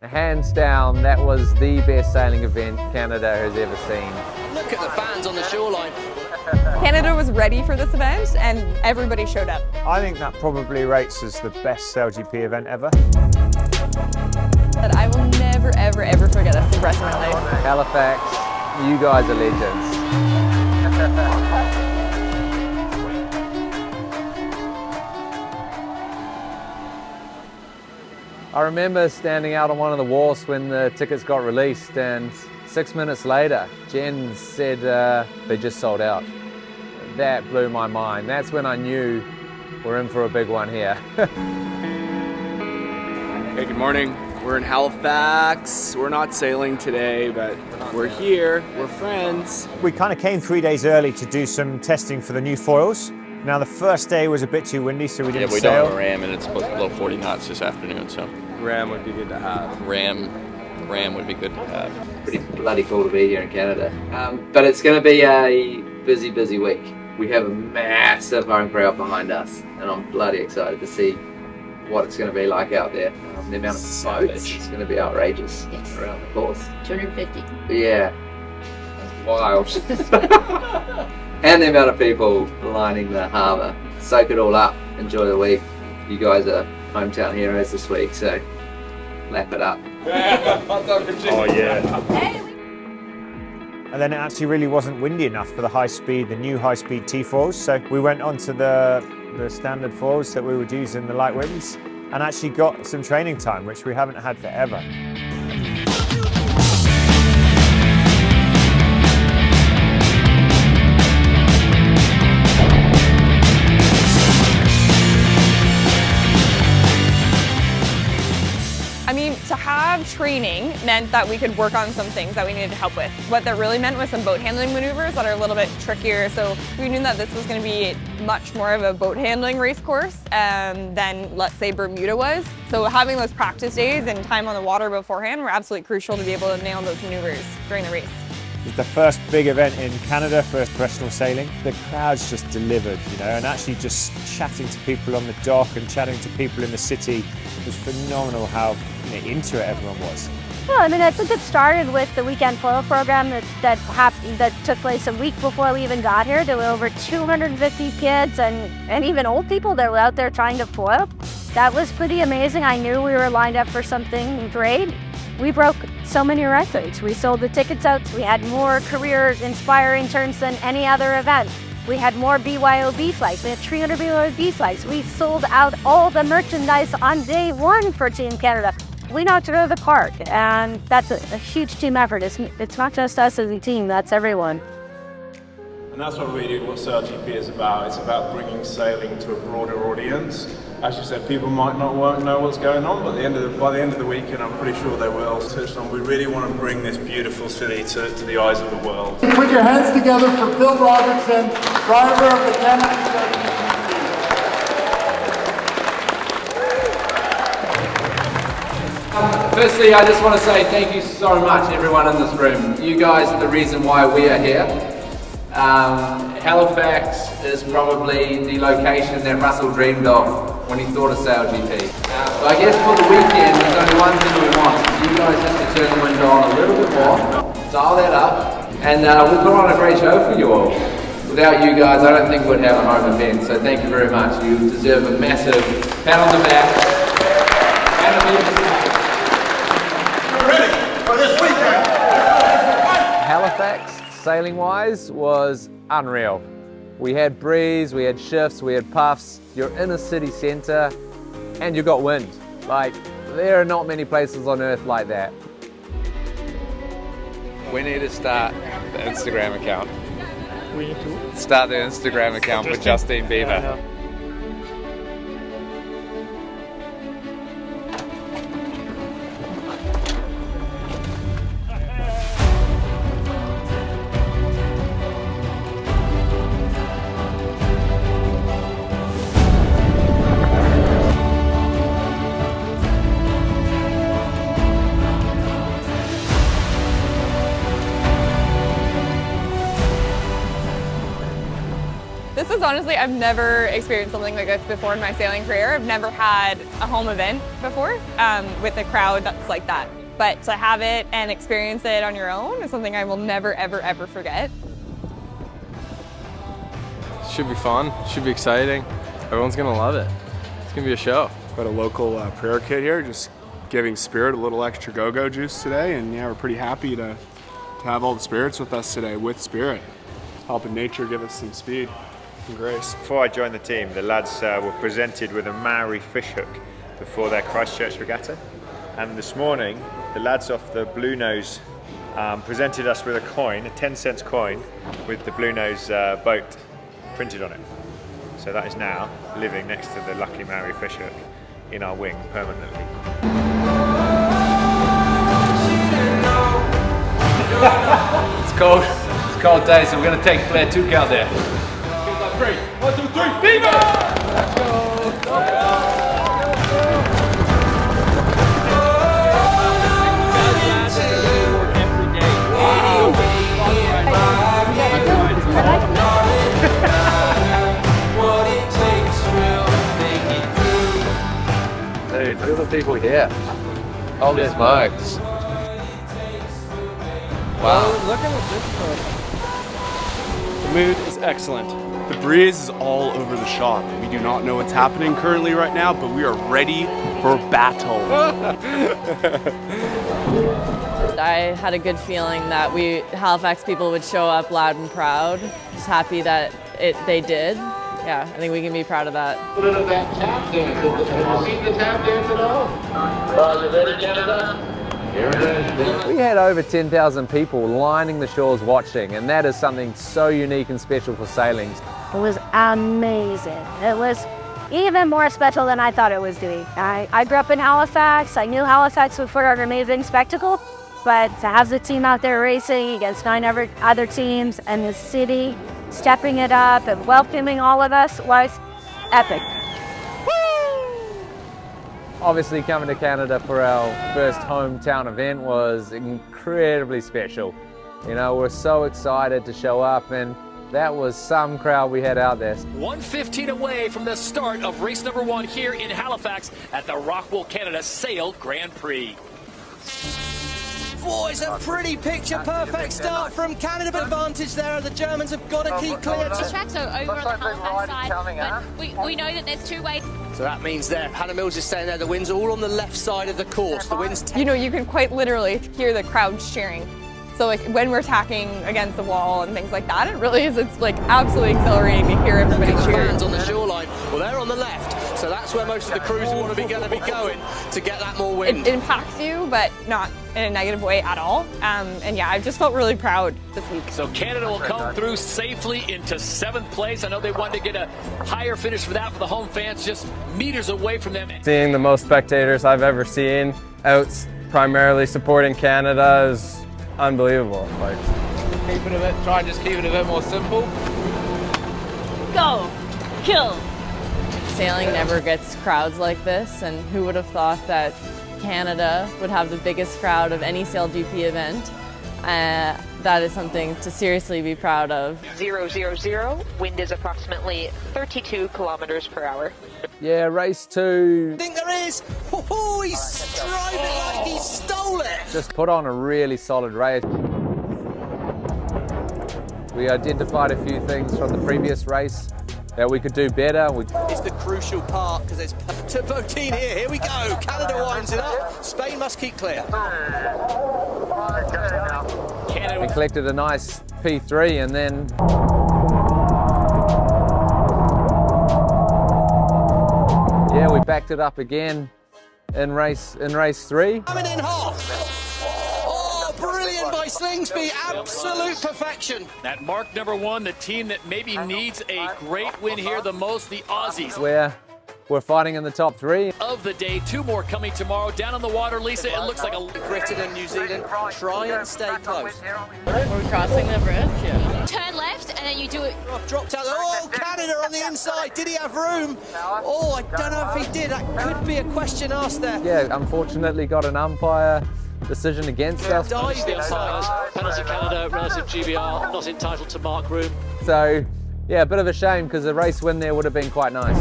Hands down, that was the best sailing event Canada has ever seen. Look at the fans on the shoreline. Canada was ready for this event and everybody showed up. I think that probably rates as the best SailGP event ever. That I will never, ever, ever forget this the rest of my life. Halifax, you guys are legends. I remember standing out on one of the wharfs when the tickets got released, and 6 minutes later, Jen said they just sold out. That blew my mind. That's when I knew we're in for a big one here. Hey, good morning. We're in Halifax. We're not sailing today, but we're here. We're friends. We kind of came 3 days early to do some testing for the new foils. Now the first day was a bit too windy, so we didn't we sail. don't have a ram, and it's supposed to blow 40 knots this afternoon, so Ram would be good to have. ram would be good to have. Pretty bloody cool to be here in Canada. But it's going to be a busy week. We have a massive home crowd behind us, and I'm bloody excited to see what it's going to be like out there. The amount of boats is going to be outrageous around the course. 250. Yeah, that's wild. And the amount of people lining the harbour. Soak it all up, enjoy the week. You guys are hometown heroes this week, so lap it up. Oh yeah. And then it actually really wasn't windy enough for the new high-speed T-foils, so we went onto the standard foils that we would use in the light winds and actually got some training time, which we haven't had forever. I mean, to have training meant that we could work on some things that we needed help with. What that really meant was some boat handling maneuvers that are a little bit trickier. So we knew that this was going to be much more of a boat handling race course than, let's say, Bermuda was. So having those practice days and time on the water beforehand were absolutely crucial to be able to nail those maneuvers during the race. It's the first big event in Canada for professional sailing. The crowds just delivered, and actually just chatting to people on the dock and chatting to people in the city was phenomenal how into it everyone was. Well, I mean, I think it started with the weekend foil program that took place a week before we even got here. There were over 250 kids and even old people that were out there trying to foil. That was pretty amazing. I knew we were lined up for something great. We broke so many records. We sold the tickets out. We had more career-inspiring turns than any other event. We had more BYOB flights. We had 300 BYOB flights. We sold out all the merchandise on day one for Team Canada. We knocked it out of the park, and that's a huge team effort. It's not just us as a team, that's everyone. And that's what SailGP is about. It's about bringing sailing to a broader audience. As you said, people might not know what's going on, but by the end of the weekend, I'm pretty sure they will. We really want to bring this beautiful city to the eyes of the world. Put your hands together for Phil Robertson, driver of the Canada SailGP. Firstly, I just want to say thank you so much, everyone in this room. You guys are the reason why we are here. Halifax is probably the location that Russell dreamed of when he thought of SailGP. So I guess for the weekend, there's only one thing we want. You guys have to turn the window on a little bit more, dial that up, and we'll put on a great show for you all. Without you guys, I don't think we'd have a home event, so thank you very much. You deserve a massive pat on the back. And a big Halifax, sailing-wise, was unreal. We had breeze, we had shifts, we had puffs. You're in a city centre, and you got wind. Like, there are not many places on earth like that. We need to start the Instagram account. We need to start the Instagram account with Justine Bieber. This is because honestly, I've never experienced something like this before in my sailing career. I've never had a home event before with a crowd that's like that. But to have it and experience it on your own is something I will never, ever, ever forget. Should be fun, should be exciting. Everyone's gonna love it. It's gonna be a show. Got a local prayer kit here, just giving Spirit a little extra go-go juice today, and yeah, we're pretty happy to have all the spirits with us today, with Spirit, helping nature give us some speed and grace. Before I joined the team, the lads were presented with a Maori fish hook before their Christchurch regatta. And this morning, the lads off the Blue Nose presented us with a coin, a 10-cent coin, with the Blue Nose boat printed on it. So that is now living next to the lucky Maori fish hook in our wing permanently. It's cold. It's a cold day, so we're going to take Blair 2 count there. 3, 1, 2, 3, Beaver! Let's go! Dude, look at the people here. Holy smokes. Wow. Look at this. The mood is excellent. The breeze is all over the shop. We do not know what's happening currently right now, but we are ready for battle. I had a good feeling that Halifax people would show up loud and proud. Just happy that they did. Yeah, I think we can be proud of that. A little bit of that tap dance. Have you seen the tap dance at all? Are you ready, Canada? Here it is. We had over 10,000 people lining the shores watching, and that is something so unique and special for sailing. It was amazing. It was even more special than I thought it was doing. I grew up in Halifax. I knew Halifax would put on an amazing spectacle, but to have the team out there racing against 9 other teams and the city stepping it up and welcoming all of us was epic. Obviously, coming to Canada for our first hometown event was incredibly special. You know, we're so excited to show up, and that was some crowd we had out there. 1:15 away from the start of race number 1 here in Halifax at the Rockwell Canada Sail Grand Prix. Boys, a pretty picture-perfect start from Canada. Advantage there, the Germans have got to keep clear. The tracks are over on the Halifax side, but we know that there's 2 ways. So that means there, Hannah Mills is staying there. The wind's all on the left side of the course. The wind's... You know, you can quite literally hear the crowd cheering. So like when we're tacking against the wall and things like that, it really is, it's like absolutely exhilarating to hear everybody cheer. Fans on the shoreline, well, they're on the left. So that's where most of the crews want to be going to get that more wind. It impacts you, but not in a negative way at all. And yeah, I just felt really proud this week. So Canada will come through safely into 7th place. I know they wanted to get a higher finish for that for the home fans, just meters away from them. Seeing the most spectators I've ever seen out primarily supporting Canada is unbelievable. Like, Try and just keep it a bit more simple. Go! Kill! Sailing never gets crowds like this, and who would have thought that Canada would have the biggest crowd of any SailGP event. That is something to seriously be proud of. 000, wind is approximately 32 kilometers per hour. Yeah, race 2. I think there is. Oh, he's driving it like he stole it. Just put on a really solid race. We identified a few things from the previous race that we could do better. It's the crucial part because there's Turbotine here. Here we go. Canada winds it up. Spain must keep clear. We collected a nice P3 and then yeah, we backed it up again in race 3. Coming in hot. Oh, brilliant by Slingsby. Absolute perfection. At mark number 1, the team that maybe needs a great win here the most, the Aussies. We're fighting in the top 3. Of the day, 2 more coming tomorrow. Down on the water, Lisa, it looks like a... Britain and New Zealand, try and stay close. We're crossing the bridge, yeah. Turn left and then you do it. Dropped out. Oh, Canada on the inside. Did he have room? Oh, I don't know if he did. That could be a question asked there. Yeah, unfortunately got an umpire decision against us. The umpires, penalty Canada, relative GBR, not entitled to mark room. So, Yeah, a bit of a shame because a race win there would have been quite nice.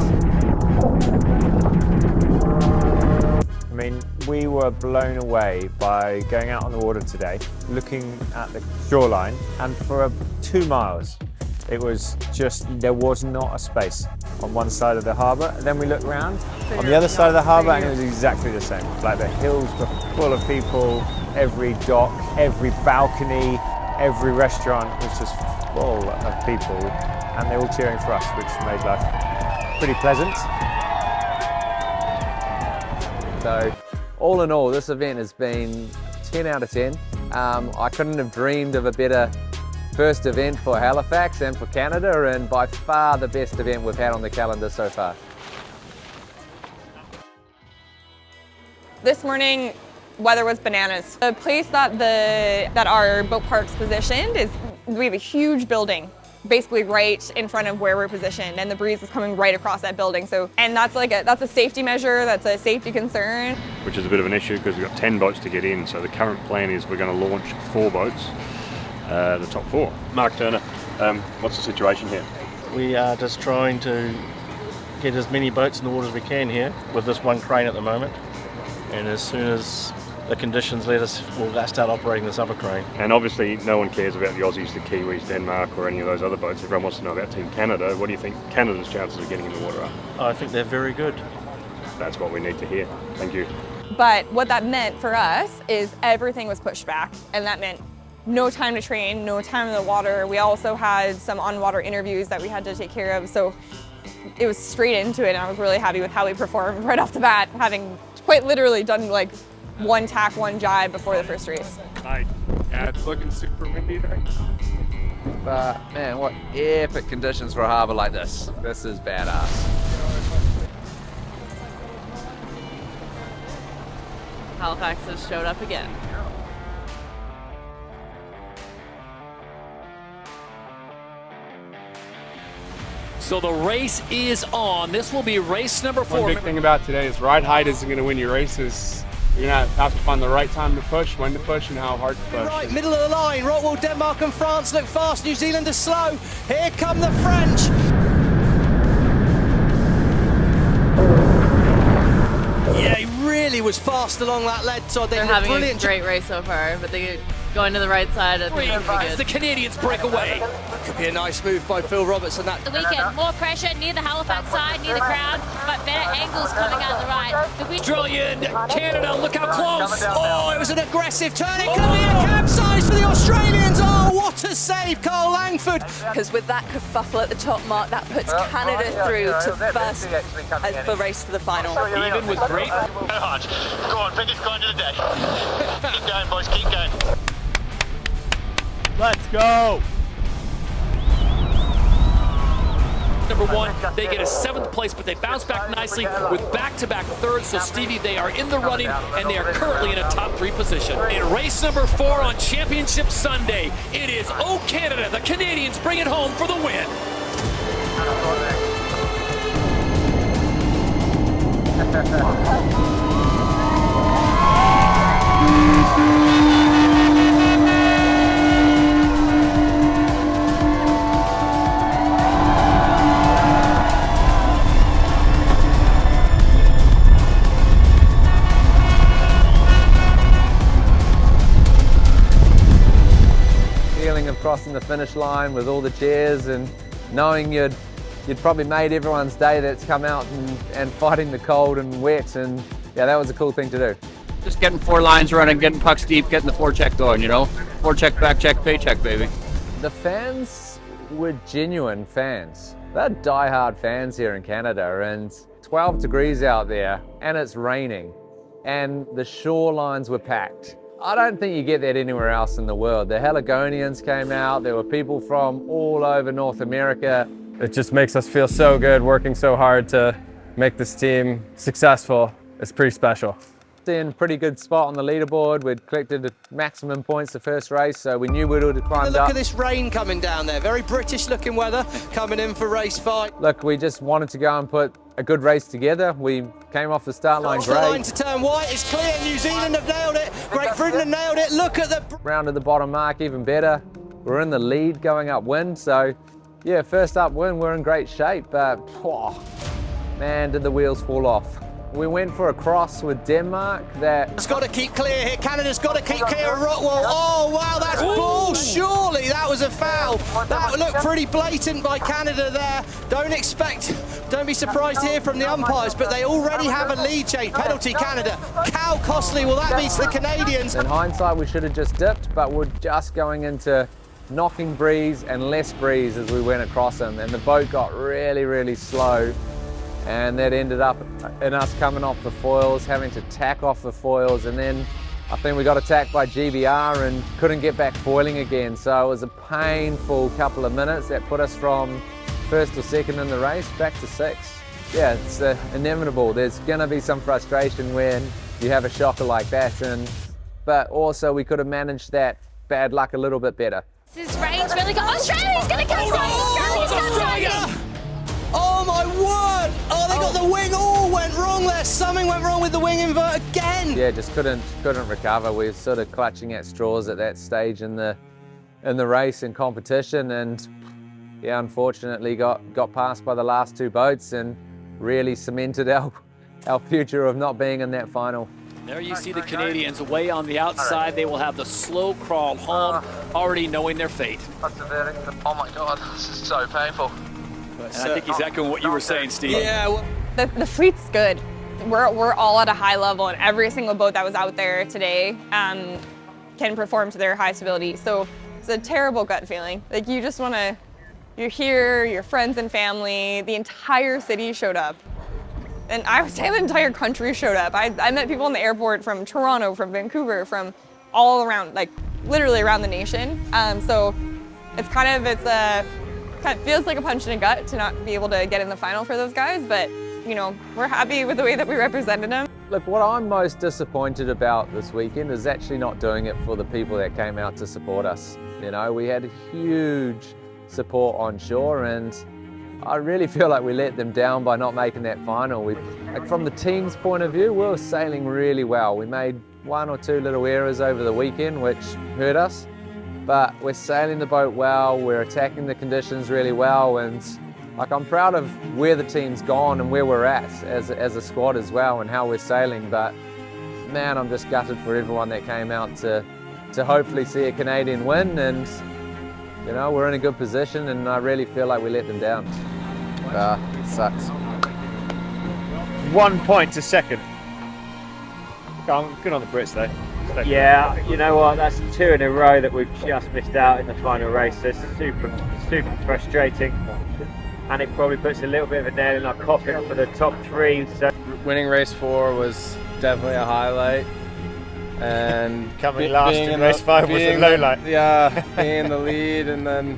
I mean, we were blown away by going out on the water today, looking at the shoreline, and for 2 miles, it was just, there was not a space on one side of the harbour. And then we looked round on the other side of the harbour and it was exactly the same. Like the hills were full of people, every dock, every balcony, every restaurant was just full of people, and they were all cheering for us, which made life pretty pleasant. So, all in all, this event has been 10 out of 10. I couldn't have dreamed of a better first event for Halifax and for Canada, and by far the best event we've had on the calendar so far. This morning, weather was bananas. The place that our boat park's positioned is, we have a huge building basically right in front of where we're positioned, and the breeze is coming right across that building. So, and that's a safety measure, that's a safety concern. Which is a bit of an issue because we've got 10 boats to get in, so the current plan is we're going to launch 4 boats, the top 4. Mark Turner, what's the situation here? We are just trying to get as many boats in the water as we can here with this one crane at the moment, and as soon as the conditions let us, we'll start operating this other crane. And obviously no one cares about the Aussies, the Kiwis, Denmark or any of those other boats. Everyone wants to know about Team Canada. What do you think Canada's chances of getting in the water are? I think they're very good. That's what we need to hear. Thank you. But what that meant for us is everything was pushed back, and that meant no time to train, no time in the water. We also had some on-water interviews that we had to take care of, so it was straight into it, and I was really happy with how we performed right off the bat, having quite literally done like one tack, one jibe before the first race. Hi. Yeah, it's looking super windy there. But man, what epic conditions for a harbour like this. This is badass. Halifax has showed up again. So the race is on. This will be race number 4. One big thing about today is ride height isn't going to win your races. You're going to have to find the right time to push, when to push, and how hard to push. Right, middle of the line. Rockwell, Denmark and France look fast. New Zealand is slow. Here come the French. Yeah, he really was fast along that lead side. They're having a great race so far, but they going to the right side. I think as the Canadians break away. Could be a nice move by Phil Roberts on that. The weekend, more pressure near the Halifax side, near the crowd, but better angles coming out the right. Australian, Canada, look how close. Oh, it was an aggressive turn. It could be a capsize for the Australians. Oh, what a save, Carl Langford. Because with that kerfuffle at the top, Mark, that puts Canada through to first for race to the final. Even with great. Go on, biggest grind of the day. Keep going, boys, keep going. Let's go! Number 1, they get a 7th place, but they bounce back nicely with back-to-back thirds. So Stevie, they are in the running, and they are currently in a top 3 position. In race number 4 on Championship Sunday, it is O Canada. The Canadians bring it home for the win. Feeling of crossing the finish line with all the cheers and knowing you'd probably made everyone's day that's come out and fighting the cold and wet, and yeah, that was a cool thing to do. Just getting 4 lines running, getting pucks deep, getting the forecheck going, you know? Forecheck, back check, paycheck, baby. The fans were genuine fans. They're die-hard fans here in Canada, and 12 degrees out there, and it's raining, and the shorelines were packed. I don't think you get that anywhere else in the world. The Haligonians came out, there were people from all over North America. It just makes us feel so good, working so hard to make this team successful. It's pretty special. In pretty good spot on the leaderboard. We'd collected maximum points the first race, so we knew we would have climbed up. Look at this rain coming down there. Very British looking weather coming in for race 5. Look, we just wanted to go and put a good race together. We came off the start line great. Line to turn white is clear. New Zealand have nailed it. Great Britain have nailed it. Look at the round to the bottom mark, even better. We're in the lead going upwind, so Yeah, first up win, we're in great shape, but man, did the wheels fall off. We went for a cross with Denmark that... It's got to keep clear here. Canada's got to keep clear of Rockwell. Oh, wow, that's ball. Surely that was a foul. That looked pretty blatant by Canada there. Don't be surprised here from the umpires, but they already have a lead change. Penalty, Canada. How costly will that be to the Canadians? In hindsight, we should have just dipped, but we're just going into knocking breeze and less breeze as we went across them, and the boat got really, really slow. And that ended up in us coming off the foils, having to tack off the foils, and then I think we got attacked by GBR and couldn't get back foiling again. So it was a painful couple of minutes that put us from first or second in the race back to sixth. Yeah, it's inevitable. There's gonna be some frustration when you have a shocker like that, but also we could have managed that bad luck a little bit better. This rain's really good. Australia's gonna capsize! Australia's capsizing! Oh my word! Oh, they got the wing. All went wrong there. Something went wrong with the wing invert again. Yeah, just couldn't recover. We were sort of clutching at straws at that stage in the race and competition, and yeah, unfortunately got passed by the last two boats and really cemented our future of not being in that final. There you see the Canadians way on the outside. They will have the slow crawl home, already knowing their fate. Oh my God, this is so painful. And I think he's echoing what you were saying, Steve. Yeah. Well, the fleet's good. We're all at a high level, and every single boat that was out there today can perform to their highest ability. So it's a terrible gut feeling. Like you just want to, you're here, your friends and family, the entire city showed up. And I would say the entire country showed up. I met people in the airport from Toronto, from Vancouver, from all around, like literally around the nation. So it kind of feels like a punch in the gut to not be able to get in the final for those guys, but you know, we're happy with the way that we represented them. Look, what I'm most disappointed about this weekend is actually not doing it for the people that came out to support us. You know, we had huge support on shore, and I really feel like we let them down by not making that final. Like from the team's point of view, we were sailing really well. We made one or two little errors over the weekend, which hurt us. But we're sailing the boat well, we're attacking the conditions really well, and like I'm proud of where the team's gone and where we're at as a squad as well and how we're sailing. But man, I'm just gutted for everyone that came out to hopefully see a Canadian win, and you know, we're in a good position, and I really feel like we let them down. It sucks. 1 point to second. Good on the Brits though. Yeah, you know what, that's 2 in a row that we've just missed out in the final race. So it's super frustrating, and it probably puts a little bit of a nail in our coffin for the top 3. So winning race 4 was definitely a highlight, and coming last in race 5 was a low light. Yeah, being in the lead and then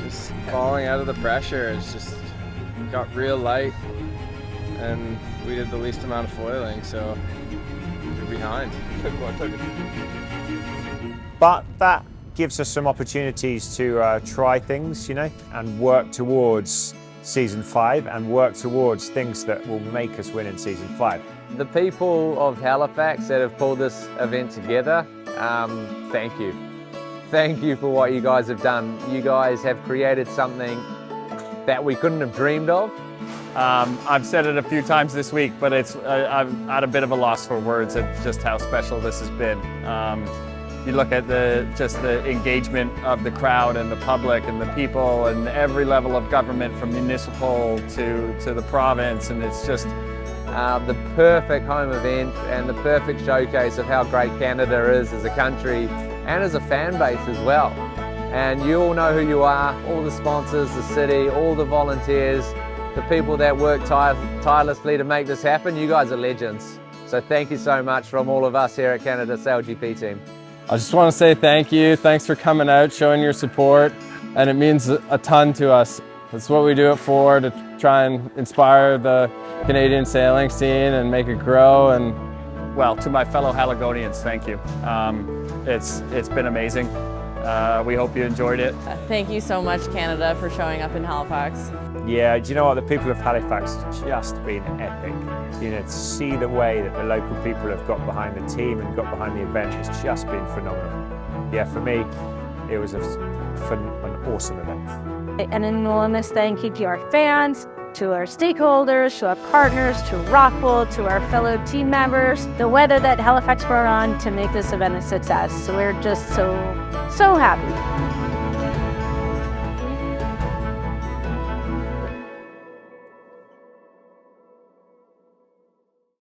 just falling out of the pressure. It's just got real light, and we did the least amount of foiling, so we're behind. But that gives us some opportunities to try things, you know, and work towards season 5 and work towards things that will make us win in season 5. The people of Halifax that have pulled this event together, thank you. Thank you for what you guys have done. You guys have created something that we couldn't have dreamed of. I've said it a few times this week, but I'm at a bit of a loss for words at just how special this has been. You look at the engagement of the crowd and the public and the people and every level of government, from municipal to the province, and it's just the perfect home event and the perfect showcase of how great Canada is as a country and as a fan base as well. And you all know who you are, all the sponsors, the city, all the volunteers, the people that work tirelessly to make this happen. You guys are legends. So thank you so much from all of us here at Canada SailGP team. I just want to say thank you. Thanks for coming out, showing your support, and it means a ton to us. That's what we do it for, to try and inspire the Canadian sailing scene and make it grow. And well, to my fellow Haligonians, thank you. It's been amazing. We hope you enjoyed it. Thank you so much, Canada, for showing up in Halifax. Yeah, do you know what? The people of Halifax have just been epic. You know, to see the way that the local people have got behind the team and got behind the event has just been phenomenal. Yeah, for me, It was an awesome event. An enormous thank you to our fans, to our stakeholders, to our partners, to Rockwool, to our fellow team members, the weather that Halifax brought on to make this event a success. So we're just so happy.